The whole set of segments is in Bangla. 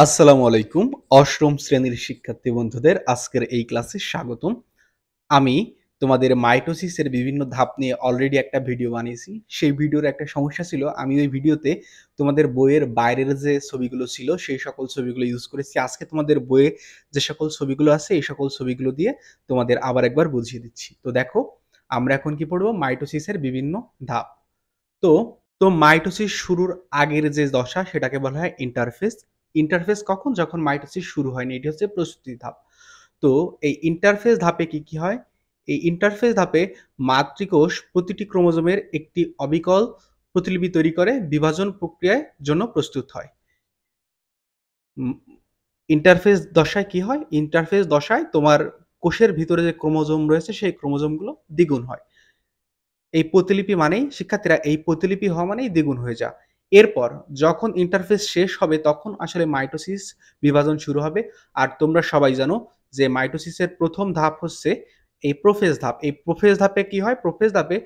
আসসালামু আলাইকুম। অষ্টম শ্রেণীর শিক্ষার্থী বন্ধুদের আজকের এই ক্লাসে স্বাগতম। আমি তোমাদের মাইটোসিসের বিভিন্ন ধাপ নিয়ে অলরেডি একটা ভিডিও বানিয়েছি। সেই ভিডিওর একটা সমস্যা ছিল, আমি ওই ভিডিওতে তোমাদের বইয়ের বাইরের যে ছবিগুলো ছিল, সেই সকল ছবিগুলো ইউজ করেছি। আজকে তোমাদের বইয়ে যে সকল ছবিগুলো আছে, এই সকল ছবিগুলো দিয়ে তোমাদের আবার একবার বুঝিয়ে দিচ্ছি। তো দেখো, আমরা এখন কি পড়বো? মাইটোসিসের বিভিন্ন ধাপ। তো তো মাইটোসিস শুরুর আগের যে দশা সেটাকে বলা হয় ইন্টারফেজ। ইন্টারফেজ কখন? যখন মাইটোসিস শুরু হয়নি। এটি হচ্ছে প্রস্তুতি ধাপ। তো এই ইন্টারফেজ ধাপে কি হয়? এই ইন্টারফেজ ধাপে মাতৃকোষ প্রতিটি ক্রোমোজোমের একটি অবিকল প্রতিলিপি তৈরি করে বিভাজন প্রক্রিয়ার জন্য প্রস্তুত হয়। উম ইন্টারফেজ দশায় কি হয়? ইন্টারফেজ দশায় তোমার কোষের ভিতরে যে ক্রোমোজোম রয়েছে সেই ক্রোমোজোমগুলো দ্বিগুণ হয়। এই প্রতিলিপি মানেই শিক্ষার্থীরা, এই প্রতিলিপি হওয়া মানেই দ্বিগুণ হয়ে যাওয়া। এরপর যখন ইন্টারফেস শেষ হবে তখন আসলে মাইটোসিস বিভাজন শুরু হবে। আর তোমরা সবাই জানো যে মাইটোসিসের প্রথম ধাপ হচ্ছে এই প্রোফেজ ধাপ। এই প্রোফেজ ধাপে কি হয়? প্রোফেজ ধাপে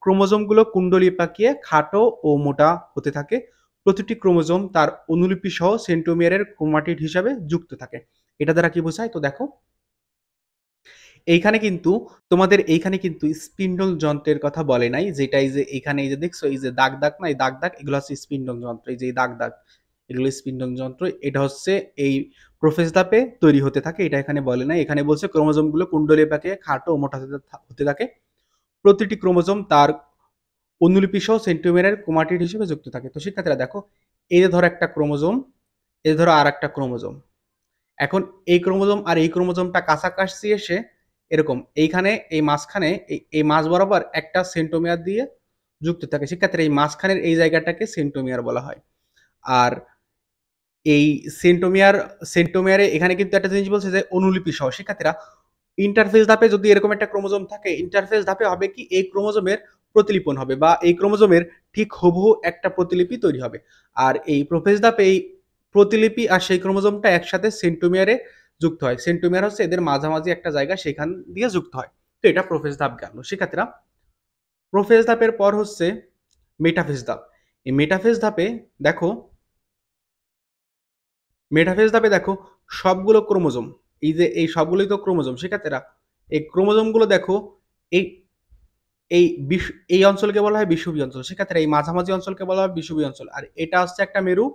ক্রোমোজোমগুলো কুণ্ডলী পাকিয়ে খাটো ও মোটা হতে থাকে। প্রতিটি ক্রোমোজোম তার অনুলিপি সহ সেন্ট্রোমিয়ারের ক্রোমাটিড হিসাবে যুক্ত থাকে। এটা দ্বারা কি বোঝায়? তো দেখো, এইখানে কিন্তু তোমাদের এইখানে কিন্তু স্পিন্ডল যন্ত্রের কথা বলে নাই, যেটা এই যে এখানে এই যে দেখছো এই যে দাগ দাগ না, এই দাগ দাগ এগুলো হচ্ছে স্পিন্ডল যন্ত্র। এই যে এই দাগ দাগ এগুলো স্পিন্ডল যন্ত্র। এটা হচ্ছে এই প্রোফেজ ধাপে তৈরি হতে থাকে, এটা এখানে বলে নাই। এখানে বলছে ক্রোমোজোম গুলো কুণ্ডলী পাকে খাটো ও মোটা হতে থাকে। প্রতিটি ক্রোমোজোম তার অনুলিপি সহ সেন্ট্রোমিয়ারের ক্রোমাটিড হিসেবে যুক্ত থাকে। তো শিক্ষার্থীরা দেখো, এই যে ধরো একটা ক্রোমোজোম, এই ধরো আর একটা ক্রোমোজোম। এখন এই ক্রোমোজোম আর এই ক্রোমোজোমটা কাছাকাছি এসে এরকম এইখানে এই মাঝখানে এই মাঝ বরাবর একটা সেন্ট্রোমিয়ার দিয়ে যুক্ত থাকে। শিক্ষার্থীরা এই মাঝখানের এই জায়গাটাকে সেন্ট্রোমিয়ার বলা হয়। আর এই সেন্ট্রোমিয়ারে এখানে কিন্তু একটা জিনিস বলছে যে অনুলিপি সহ। শিক্ষার্থীরা, ইন্টারফেজ ধাপে যদি এরকম একটা ক্রোমোজোম থাকে, ইন্টারফেজ ধাপে হবে কি এই ক্রোমোজোমের প্রতিলিপন হবে বা এই ক্রোমোজোমের ঠিক হুবহু একটা প্রতিলিপি তৈরি হবে। আর এই প্রোফেজ ধাপে এই প্রতিলিপি আর সেই ক্রোমোজোমটা একসাথে সেন্ট্রোমিয়ারে যুক্ত হয়। সেন্ট্রোমিয়ার হচ্ছে এদের মাঝামাঝি একটা জায়গা, সেখান দিয়ে যুক্ত হয়। তো এটা প্রোফেজ ধাপ গেল। শিক্ষার্থীরা, প্রোফেজ ধাপের পর হচ্ছে মেটাফেজ ধাপ। এই মেটাফেজ ধাপে দেখো, মেটাফেজ ধাপে দেখো সবগুলো ক্রোমোজোম, এই যে এই সবগুলোই তো ক্রোমোজোম। শিক্ষার্থীরা, এই ক্রোমোজোমগুলো দেখো, এই এই এই অঞ্চলকে বলা হয় বিষুবীয় অঞ্চল। শিক্ষার্থীরা, এই মাঝামাঝি অঞ্চলকে বলা হয় বিষুবীয় অঞ্চল। আর এটা হচ্ছে একটা মেরু,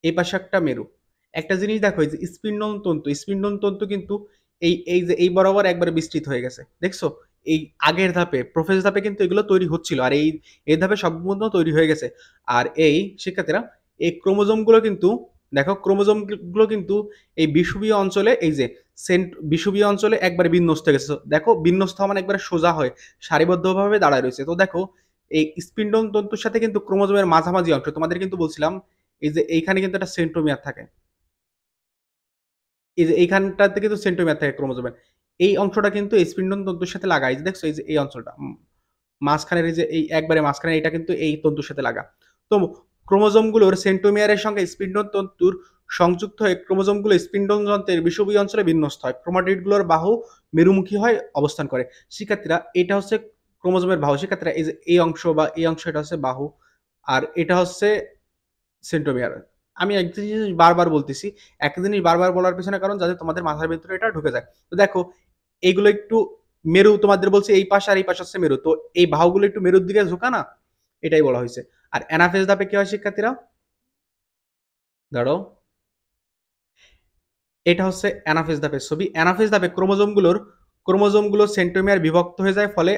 এই পাশে একটা মেরু। একটা জিনিস দেখো, এই যে স্পিন্ডন তন্তু, স্পিন্ডন তন্তু কিন্তু এই যে এই বরাবর একবারে বিস্তৃত হয়ে গেছে। দেখছো? এই আগের ধাপে প্রোফেজ ধাপে কিন্তু এগুলো তৈরি হচ্ছিল, আর এই ধাপে সম্পূর্ণ তৈরি হয়ে গেছে। আর এই শিক্ষার্থীরা, এই ক্রোমোজোম গুলো কিন্তু দেখো, ক্রোমোজোম গুলো কিন্তু এই বিষুবীয় অঞ্চলে এই যে বিষুবীয় অঞ্চলে একবারে বিন্যস্ত হয়ে গেছে। দেখো, বিন্যস্ত হওয়া মানে একবারে সোজা হয়ে সারিবদ্ধভাবে দাঁড়ায় রয়েছে। তো দেখো, এই স্পিন্ডন তন্তুর সাথে কিন্তু ক্রোমোজোমের মাঝামাঝি অংশ, তোমাদের কিন্তু বলছিলাম এই যে এইখানে কিন্তু একটা সেন্ট্রোমিয়ার থাকে। এই যে এইখানটাতে কিন্তু সেন্ট্রোমিয়ার থাকে ক্রোমোজোমের। এই অংশটা কিন্তু এই স্পিন্ডন তন্তুর সাথে লাগা। এই যে দেখছো, এই যে এই অঞ্চলটা মাঝখানের এই যে এই একবারে মাঝখানে এটা কিন্তু এই তন্তুর সাথে লাগা। তো ক্রোমোজোমগুলোর সেন্ট্রোমিয়ারের সঙ্গে স্পিন্ডন তন্তুর সংযুক্ত হয়ে ক্রোমোজোমগুলো স্পিন্ডন যন্ত্রের বিষুবীয় অঞ্চলে বিন্যস্ত হয়। ক্রোমাটিডগুলোর বাহু মেরুমুখী হয় অবস্থান করে। শিক্ষার্থীরা, এটা হচ্ছে ক্রোমোজোমের বাহু। শিক্ষার্থীরা, এই যে এই অংশ বা এই অংশ এটা হচ্ছে বাহু, আর এটা হচ্ছে সেন্ট্রোমিয়ার। আমি একটা জিনিস বারবার বলতেছি, একটা জিনিস বারবার বলার পেছনে কারণ যাতে তোমাদের মাথার ভেতরে এটা ঢুকে যায়। তো দেখো, এইগুলো একটু মেরু, তোমাদের বলছে এই পাশ আর এই পাশ হচ্ছে মেরু। তো এই বাহুগুলো একটু মেরুর দিকে ঝোঁকা না, এটাই বলা হয়েছে। আর অ্যানাফেজ ধাপে কি হয় শিক্ষার্থীরা? দাঁড়াও, এটা হচ্ছে অ্যানাফেজ ধাপের ছবি। অ্যানাফেজ ধাপে ক্রোমোজোমগুলো সেন্ট্রোমিয়ার বিভক্ত হয়ে যায়, ফলে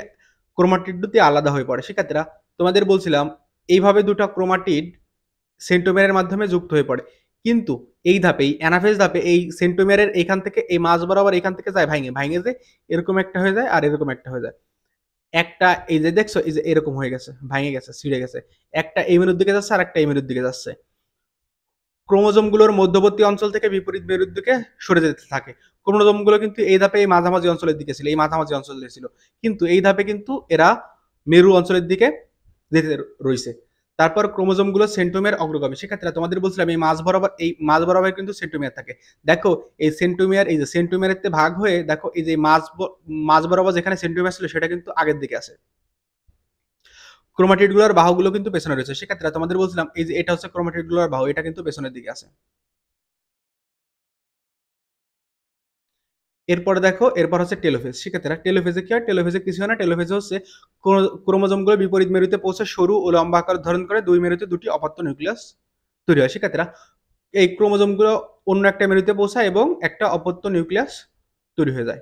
ক্রোমাটিড দুটি আলাদা হয়ে পড়ে। শিক্ষার্থীরা, তোমাদের বলছিলাম এইভাবে দুটো ক্রোমাটিড সেন্টোমিয়ারের মাধ্যমে যুক্ত হয়ে পড়ে। কিন্তু এই ধাপে, এই অ্যানাফেজ ধাপে এই সেন্টোমিয়ারের এইখান থেকে এই মাঝ বরাবর এখান থেকে যায় ভাঙে যে এরকম একটা হয়ে যায় আর এরকম একটা হয়ে যায়। একটা এই যে দেখছো, এই যে এরকম হয়ে গেছে, ভাঙে গেছে, ছিঁড়ে গেছে। একটা এই মেরুর দিকে যাচ্ছে আর একটা এই মেরুর দিকে যাচ্ছে। ক্রোমোজোমগুলোর মধ্যবর্তী অঞ্চল থেকে বিপরীত মেরুর দিকে সরে যেতে থাকে। ক্রোমোজোমগুলো কিন্তু এই ধাপে এই মাঝামাঝি অঞ্চলের দিকে ছিল, এই মাঝামাঝি অঞ্চলে ছিল। কিন্তু এই ধাপে কিন্তু এরা মেরু অঞ্চলের দিকে যেতে রয়েছে। তারপর ক্রোমোজোমগুলো সেন্ট্রোমিয়ার অগ্রগামী। শিক্ষার্থীরা, তোমাদের বলছিলাম এই মাঝ বরাবর কিন্তু সেন্ট্রোমিয়ার থাকে। দেখো, এই সেন্ট্রোমিয়ার, এই যে সেন্ট্রোমিয়ারের ভাগ হয়ে দেখো, এই যে মাঝ বরাবর যেখানে সেন্ট্রোমিয়ার ছিল সেটা কিন্তু আগের দিকে আছে। ক্রোমাটিডগুলোর বাহুগুলো কিন্তু পেছনে রয়েছে। শিক্ষার্থীরা, তোমাদের বলছিলাম এই যে এটা হচ্ছে ক্রোমাটিডগুলোর বাহু, এটা কিন্তু পেছনের দিকে আছে। এরপরে দেখো, এরপর হচ্ছে টেলোফেজ। শিক্ষার্থীরা টেলোফেজে কি হয়? টেলোফেজে কিছু হয় না। টেলোফেজে হচ্ছে ক্রোমোজোমগুলো বিপরীত মেরুতে পৌঁছে সরু ও লম্বা আকার ধারণ করে ২ মেরুতে ২ টি অপত্য নিউক্লিয়াস তৈরি হয়। শিক্ষার্থীরা, এই ক্রোমোজোমগুলো অন্য একটা মেরুতে পৌঁছায় এবং একটা অপত্য নিউক্লিয়াস তৈরি হয়ে যায়।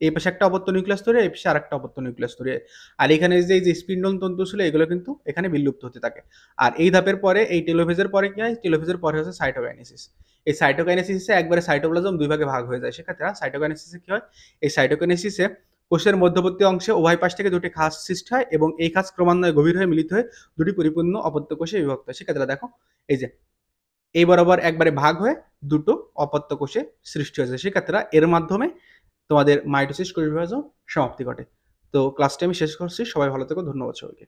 এই পাশে একটা অপত্য নিউক্লিয়াস তৈরি হয়, এই পাশে আরেকটা অপত্য নিউক্লিয়াস তৈরি হয়। আর এখানে যে এই যে স্পিন্ডল তন্তু ছিল এগুলো কিন্তু এখানে বিলুপ্ত হতে থাকে। আর এই ধাপের পরে এই টেলোফেজের পরে কি হয়? টেলোফেজের পরে হচ্ছে সাইটোকাইনেসিস। এই সাইটোকাইনেসিসে একবারে সাইটোপ্লাজম ২ ভাগে ভাগ হয়ে যায়। শিক্ষার্থীরা, সাইটোকাইনেসিসে কি হয়? এই সাইটোকাইনেসিসে কোষের মধ্যবর্তী অংশে উভয় পাশ থেকে ২ টি খাঁজ সৃষ্টি হয় এবং এই খাঁজ ক্রমান্বয়ে গভীর হয়ে মিলিত হয়ে ২ টি পরিপূর্ণ অপত্য কোষে বিভক্ত হয়। শিক্ষার্থীরা দেখো, এই যে এই বরাবর একবারে ভাগ হয়ে ২ টো অপত্য কোষে সৃষ্টি হয়েছে। শিক্ষার্থীরা, এর মাধ্যমে তোমাদের মাইটোসিস কোষ বিভাজন সমাপ্তি ঘটে। তো ক্লাসটি আমি শেষ করছি। সবাই ভালো থেকো। ধন্যবাদ সবাইকে।